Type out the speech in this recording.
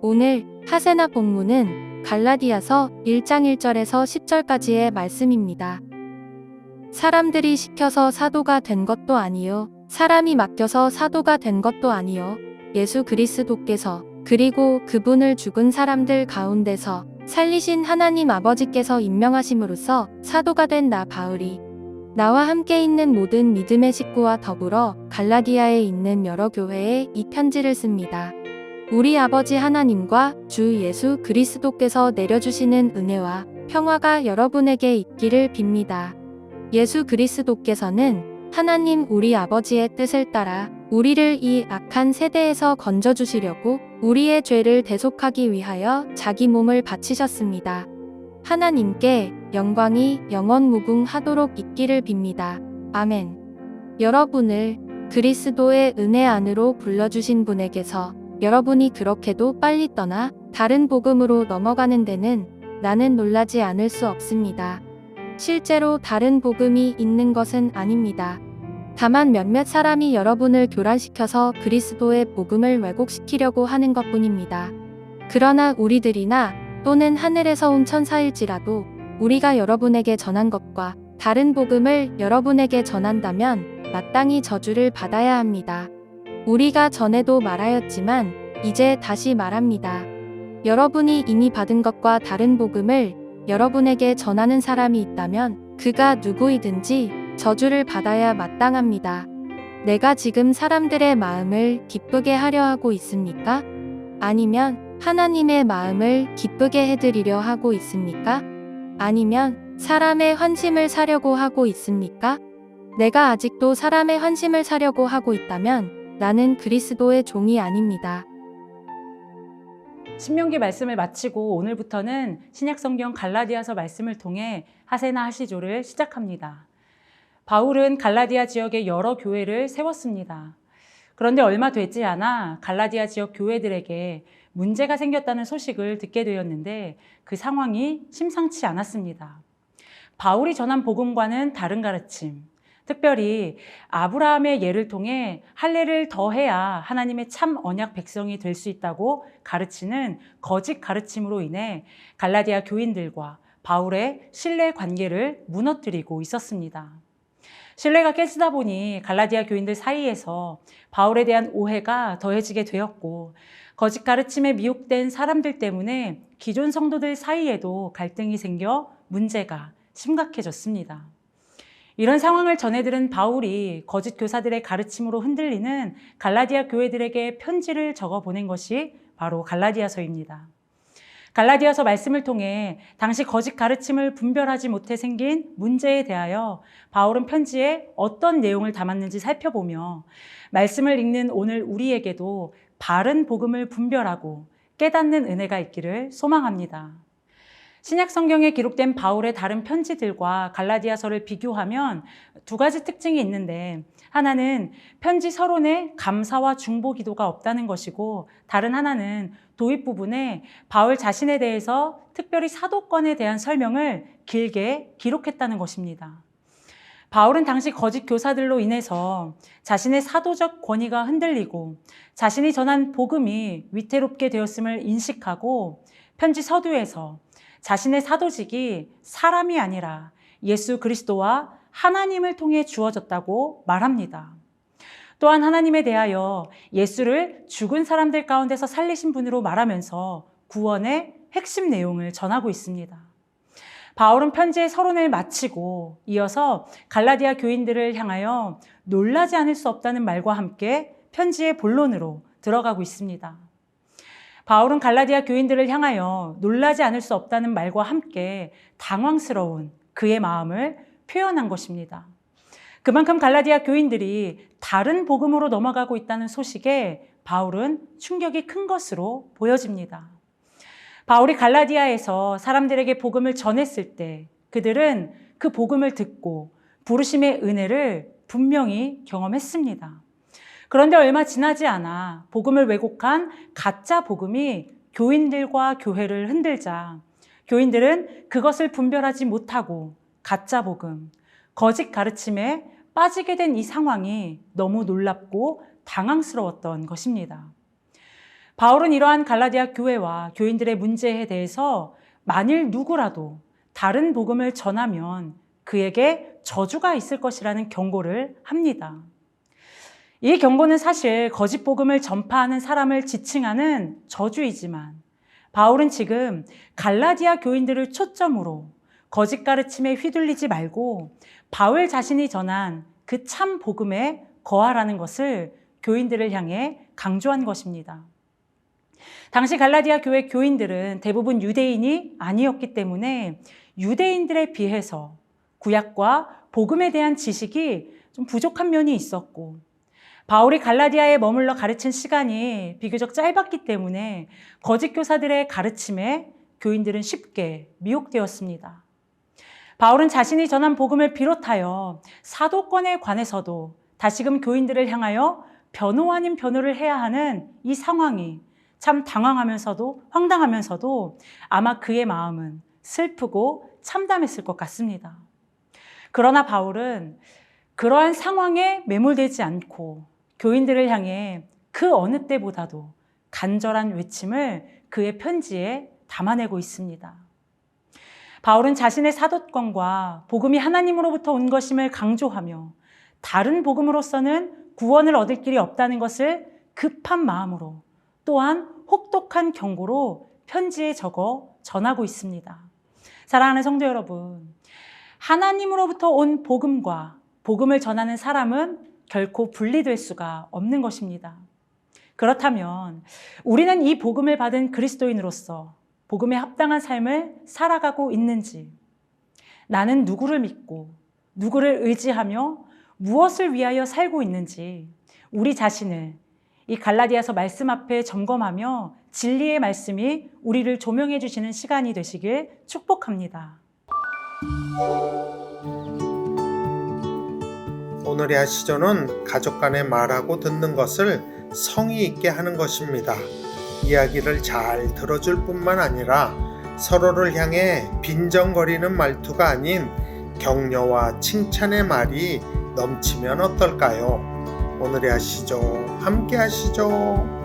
오늘 하세나 본문은 갈라디아서 1장 1절에서 10절까지의 말씀입니다. 사람들이 시켜서 사도가 된 것도 아니요, 사람이 맡겨서 사도가 된 것도 아니요, 예수 그리스도께서 그리고 그분을 죽은 사람들 가운데서 살리신 하나님 아버지께서 임명하심으로써 사도가 된 나 바울이 나와 함께 있는 모든 믿음의 식구와 더불어 갈라디아에 있는 여러 교회에 이 편지를 씁니다. 우리 아버지 하나님과 주 예수 그리스도께서 내려주시는 은혜와 평화가 여러분에게 있기를 빕니다. 예수 그리스도께서는 하나님 우리 아버지의 뜻을 따라 우리를 이 악한 세대에서 건져주시려고 우리의 죄를 대속하기 위하여 자기 몸을 바치셨습니다. 하나님께 영광이 영원 무궁하도록 있기를 빕니다. 아멘. 여러분을 그리스도의 은혜 안으로 불러주신 분에게서 여러분이 그렇게도 빨리 떠나 다른 복음으로 넘어가는 데는 나는 놀라지 않을 수 없습니다. 실제로 다른 복음이 있는 것은 아닙니다. 다만 몇몇 사람이 여러분을 교란시켜서 그리스도의 복음을 왜곡시키려고 하는 것뿐입니다. 그러나 우리들이나 또는 하늘에서 온 천사일지라도 우리가 여러분에게 전한 것과 다른 복음을 여러분에게 전한다면 마땅히 저주를 받아야 합니다. 우리가 전에도 말하였지만 이제 다시 말합니다. 여러분이 이미 받은 것과 다른 복음을 여러분에게 전하는 사람이 있다면 그가 누구이든지 저주를 받아야 마땅합니다. 내가 지금 사람들의 마음을 기쁘게 하려 하고 있습니까? 아니면 하나님의 마음을 기쁘게 해드리려 하고 있습니까? 아니면 사람의 환심을 사려고 하고 있습니까? 내가 아직도 사람의 환심을 사려고 하고 있다면 나는 그리스도의 종이 아닙니다. 신명기 말씀을 마치고 오늘부터는 신약성경 갈라디아서 말씀을 통해 하세나 하시조를 시작합니다. 바울은 갈라디아 지역의 여러 교회를 세웠습니다. 그런데 얼마 되지 않아 갈라디아 지역 교회들에게 문제가 생겼다는 소식을 듣게 되었는데 그 상황이 심상치 않았습니다. 바울이 전한 복음과는 다른 가르침, 특별히 아브라함의 예를 통해 할례를 더해야 하나님의 참 언약 백성이 될 수 있다고 가르치는 거짓 가르침으로 인해 갈라디아 교인들과 바울의 신뢰 관계를 무너뜨리고 있었습니다. 신뢰가 깨지다 보니 갈라디아 교인들 사이에서 바울에 대한 오해가 더해지게 되었고 거짓 가르침에 미혹된 사람들 때문에 기존 성도들 사이에도 갈등이 생겨 문제가 심각해졌습니다. 이런 상황을 전해들은 바울이 거짓 교사들의 가르침으로 흔들리는 갈라디아 교회들에게 편지를 적어 보낸 것이 바로 갈라디아서입니다. 갈라디아서 말씀을 통해 당시 거짓 가르침을 분별하지 못해 생긴 문제에 대하여 바울은 편지에 어떤 내용을 담았는지 살펴보며 말씀을 읽는 오늘 우리에게도 바른 복음을 분별하고 깨닫는 은혜가 있기를 소망합니다. 신약 성경에 기록된 바울의 다른 편지들과 갈라디아서를 비교하면 두 가지 특징이 있는데 하나는 편지 서론에 감사와 중보 기도가 없다는 것이고 다른 하나는 도입 부분에 바울 자신에 대해서 특별히 사도권에 대한 설명을 길게 기록했다는 것입니다. 바울은 당시 거짓 교사들로 인해서 자신의 사도적 권위가 흔들리고 자신이 전한 복음이 위태롭게 되었음을 인식하고 편지 서두에서 자신의 사도직이 사람이 아니라 예수 그리스도와 하나님을 통해 주어졌다고 말합니다. 또한 하나님에 대하여 예수를 죽은 사람들 가운데서 살리신 분으로 말하면서 구원의 핵심 내용을 전하고 있습니다. 바울은 편지의 서론을 마치고 이어서 갈라디아 교인들을 향하여 놀라지 않을 수 없다는 말과 함께 편지의 본론으로 들어가고 있습니다. 바울은 갈라디아 교인들을 향하여 놀라지 않을 수 없다는 말과 함께 당황스러운 그의 마음을 표현한 것입니다. 그만큼 갈라디아 교인들이 다른 복음으로 넘어가고 있다는 소식에 바울은 충격이 큰 것으로 보여집니다. 바울이 갈라디아에서 사람들에게 복음을 전했을 때 그들은 그 복음을 듣고 부르심의 은혜를 분명히 경험했습니다. 그런데 얼마 지나지 않아 복음을 왜곡한 가짜 복음이 교인들과 교회를 흔들자 교인들은 그것을 분별하지 못하고 가짜 복음, 거짓 가르침에 빠지게 된 이 상황이 너무 놀랍고 당황스러웠던 것입니다. 바울은 이러한 갈라디아 교회와 교인들의 문제에 대해서 만일 누구라도 다른 복음을 전하면 그에게 저주가 있을 것이라는 경고를 합니다. 이 경고는 사실 거짓 복음을 전파하는 사람을 지칭하는 저주이지만 바울은 지금 갈라디아 교인들을 초점으로 거짓 가르침에 휘둘리지 말고 바울 자신이 전한 그 참 복음에 거하라는 것을 교인들을 향해 강조한 것입니다. 당시 갈라디아 교회 교인들은 대부분 유대인이 아니었기 때문에 유대인들에 비해서 구약과 복음에 대한 지식이 좀 부족한 면이 있었고 바울이 갈라디아에 머물러 가르친 시간이 비교적 짧았기 때문에 거짓 교사들의 가르침에 교인들은 쉽게 미혹되었습니다. 바울은 자신이 전한 복음을 비롯하여 사도권에 관해서도 다시금 교인들을 향하여 변호 아닌 변호를 해야 하는 이 상황이 참 당황하면서도 황당하면서도 아마 그의 마음은 슬프고 참담했을 것 같습니다. 그러나 바울은 그러한 상황에 매몰되지 않고 교인들을 향해 그 어느 때보다도 간절한 외침을 그의 편지에 담아내고 있습니다. 바울은 자신의 사도권과 복음이 하나님으로부터 온 것임을 강조하며 다른 복음으로서는 구원을 얻을 길이 없다는 것을 급한 마음으로 또한 혹독한 경고로 편지에 적어 전하고 있습니다. 사랑하는 성도 여러분, 하나님으로부터 온 복음과 복음을 전하는 사람은 결코 분리될 수가 없는 것입니다. 그렇다면 우리는 이 복음을 받은 그리스도인으로서 복음에 합당한 삶을 살아가고 있는지, 나는 누구를 믿고 누구를 의지하며 무엇을 위하여 살고 있는지 우리 자신을 이 갈라디아서 말씀 앞에 점검하며 진리의 말씀이 우리를 조명해 주시는 시간이 되시길 축복합니다. 오늘의 하시조는 가족 간에 말하고 듣는 것을 성의 있게 하는 것입니다. 이야기를 잘 들어줄 뿐만 아니라 서로를 향해 빈정거리는 말투가 아닌 격려와 칭찬의 말이 넘치면 어떨까요? 오늘의 하시조 함께 하시죠.